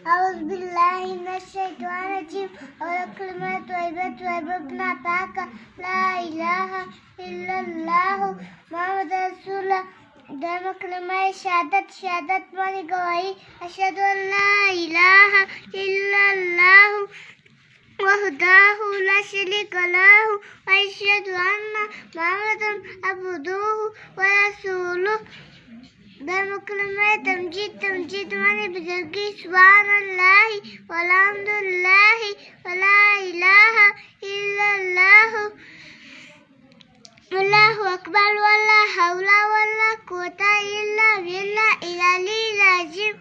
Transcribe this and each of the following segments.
أعوذ بالله من الشيطان الرجيم وكلمة طيبة بنعطاك لا إله إلا الله محمد رسول الله دائما كلمة شهادة ماني گواهی أشهد أن لا إله إلا الله وحده لا شريك له وأشهد أن محمدا عبده ورسوله دائما كلمة تمجيد ماني بزرگی سبحان الله والحمد لله ولا إله إلا الله والله أكبر ولا حول ولا قوة إلا بالله العلي العظيم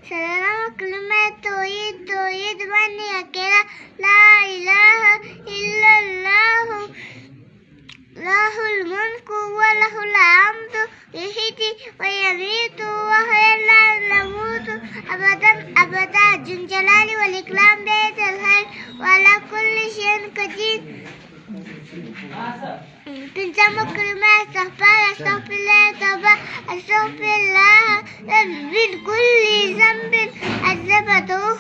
سلام كلمة توحيد ماني أكيرا لا إله إلا الله له الملك وله الحمد يحيي ويميت وهو لا يموت أبدا ذو الجلال والإكرام بيد الخير وعلى كل شيء قدير تنسم كلمة أستغفر الله من كل ذنب أذنبته